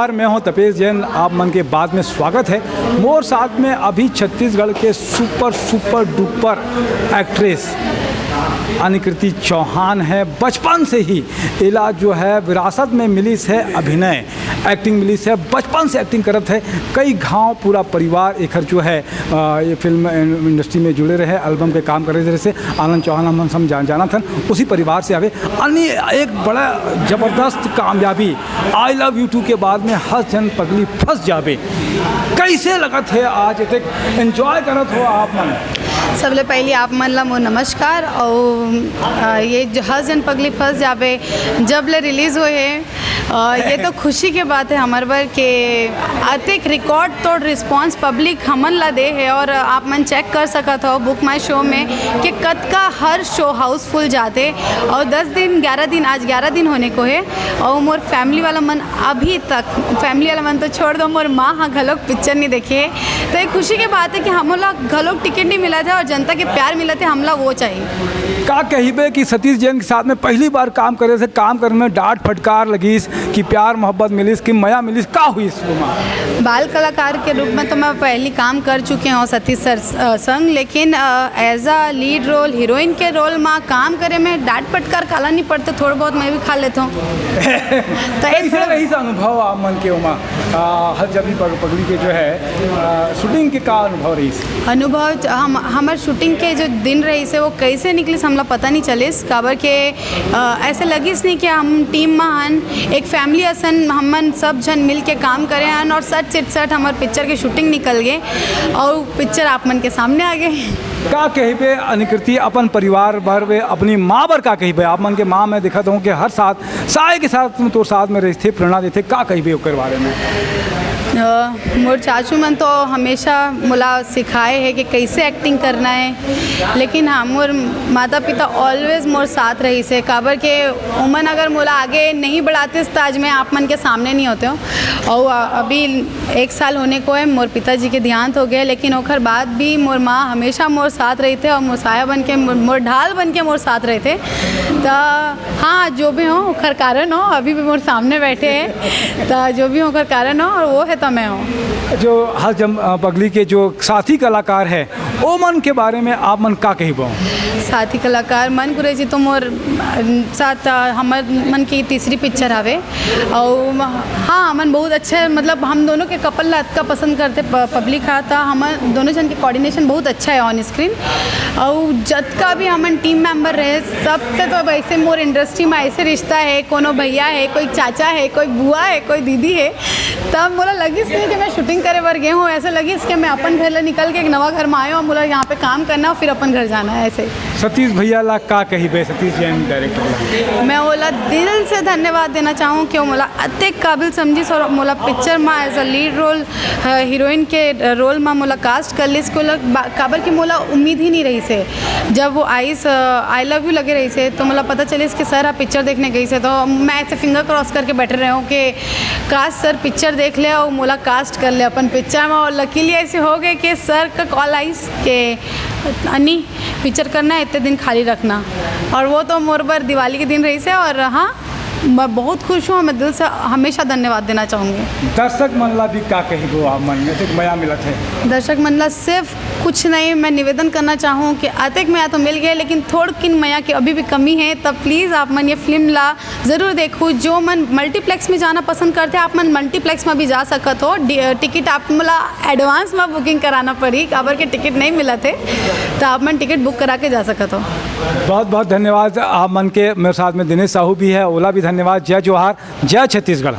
जोहार, मैं हूं तपेश जैन। आप मन के बाद में स्वागत है। मोर साथ में अभी छत्तीसगढ़ के super duper actress Anikriti Chauhan है। बचपन से ही इला जो है विरासत में मिली से अभिनय एक्टिंग मिली से, बचपन से एक्टिंग करत है। कई गांव पूरा परिवार एक जो है ये फिल्म इंडस्ट्री में जुड़े रहे, एल्बम के काम कर रहे। जैसे आनंद चौहान हम जाना था, उसी परिवार से आवे। अन्य एक बड़ा ज़बरदस्त कामयाबी आई लव यू 2 के बाद में हर जन पगली फंस जावे। कैसे लगत है आज तक एंजॉय करत हो आप मन? सबले पहले आप मन ला मोर नमस्कार। और ये जो हर जन पगली फंस जावे जब ले रिलीज़ हुए है, ये तो खुशी के बात है हमारे बर के अतिक रिकॉर्ड तोड़ रिस्पांस पब्लिक हमन ला दे है। और आप मन चेक कर सकत हो बुक माई शो में कि कद का हर शो हाउसफुल जाते। और 10 दिन 11 दिन आज 11 दिन होने को है। और मोर फैमिली वाला मन अभी तक, फैमिली वाला मन तो छोड़ दो, मोर माँ हाँ घलोक पिक्चर नहीं देखे। तो एक खुशी की बात है कि हमला घलोक टिकट नहीं मिला था और जनता के प्यार मिला थे, हमला वो चाहिए। का कहिबे कि सतीश जैन के साथ में पहली बार काम करे से काम करने में डांट फटकार लगिस कि प्यार मोहब्बत मिलिस कि मया मिलिस, का हुई इस बाल कलाकार के रूप में तो मैं पहली काम कर चुके हूँ सतीश सर संग, लेकिन as a lead role heroine के रोल में काम करे में डांट फटकार खाला नहीं पड़ते, थोड़ा बहुत मैं भी खा लेता हूँ। तो ऐसे रही सा अनुभव आप मन के उमा हर जब भी पगड़ी के जो है शूटिंग के का अनुभव रही? अनुभव हमारे शूटिंग के जो दिन रही से वो कैसे निकली हमला पता नहीं चलिस। काबर के ऐसे लगिस नहीं कि हम टीम में हन, एक फैमिली असन हमन सब जन मिल के काम करे हन। और सट हमारे पिक्चर की शूटिंग निकल गए और पिक्चर आप मन के सामने आ गए। का कहिबे अनिकृति अपन परिवार भर वे अपनी माँ बर का कहिबे? आप मन के माँ मैं दिखा हूँ कि हर साथ साय के साथ तो साथ में रहते प्रेरणा देते, का कहिबे ओकर बारे में? मोर चाचू मन तो हमेशा मोला सिखाए है कि कैसे एक्टिंग करना है। लेकिन हाँ, मोर माता पिता ऑलवेज मोर साथ रही से। काबर के उमन अगर मोला आगे नहीं बढ़ाते तो आज मैं आप मन के सामने नहीं होते हो। और अभी 1 साल होने को है, मोर पिताजी के देहांत हो गए, लेकिन ओखर बाद भी मोर माँ हमेशा मोर साथ रही थे और मोर साया बन के मोर ढाल बन के मोर साथ रहे थे। तो हाँ, जो भी हो ओखर कारण हो, अभी भी मोर सामने बैठे हैं। तो जो भी ओखर कारण हो और वो है तो मैं हूँ। जो हर जम पगली के जो साथी कलाकार है ओ मन के बारे में आप मन का कहिबो? साथी कलाकार मन गुरे जी तो मोर साथ हमार मन की तीसरी पिक्चर आवे। और हाँ, मन बहुत अच्छा, मतलब हम दोनों के कपल ला का पसंद करते पब्लिक हा। था हमार दोनों जन के कोऑर्डिनेशन बहुत अच्छा है ऑन स्क्रीन। और जत का भी हमन टीम मेंबर रहे सबके तो वैसे मोर इंडस्ट्री में ऐसे रिश्ता है, कोनो भैया है, कोई चाचा है, कोई बुआ है, कोई दीदी है। तब मोला लगी कि मैं शूटिंग करे बर गए हूँ, ऐसे लगी कि मैं अपन घर निकल के एक नवा घर में आया हूँ, बोला यहाँ पे काम करना और फिर अपन घर जाना है। ऐसे सतीश भैया ला का कहिबे? सतीश जैन डायरेक्टर मैं बोला दिल से धन्यवाद देना चाहूँ कि वो मोला अतिक काबिल समझी और मोला पिक्चर में as a lead role heroine के रोल में मोला कास्ट कर लिस। काबर की मोला उम्मीद ही नहीं रही से। जब वो आई लव यू लगे रही से तो मोला पता चलिस कि सर आप पिक्चर देखने गई से। तो मैं ऐसे फिंगर क्रॉस करके बैठे रहे हूँ कि काश सर पिक्चर देख ले और मोला कास्ट कर ले अपन पिक्चर में। और लकीली ऐसे हो गए कि सर का कॉल आइस कि अन्नी पिक्चर करना है, इतने दिन खाली रखना। और वो तो मोर बर दिवाली के दिन रही से। और हाँ, मैं बहुत खुश हूँ, मैं दिल से हमेशा धन्यवाद देना चाहूँगी। दर्शक मन ला भी का कहिबो आप मन में? तो मया मिलत है दर्शक मन ला सिर्फ कुछ नहीं, मैं निवेदन करना चाहूँ कि अतिक मया तो मिल गए, लेकिन थोड़किन मया की अभी भी कमी है। तब प्लीज़ आप मन ये फिल्म ला ज़रूर देखो। जो मन मल्टीप्लेक्स में जाना पसंद करते हैं आप मन मल्टीप्लेक्स में भी जा सकत हो। टिकट आप मला एडवांस में बुकिंग कराना पड़ी, काबर के टिकट नहीं मिला थे, तो आप मन टिकट बुक करा के जा सकत हो। बहुत बहुत धन्यवाद आप मन के। मेरे साथ में दिनेश साहू भी है, ओला भी धन्यवाद। जय जोहार, जय छत्तीसगढ़।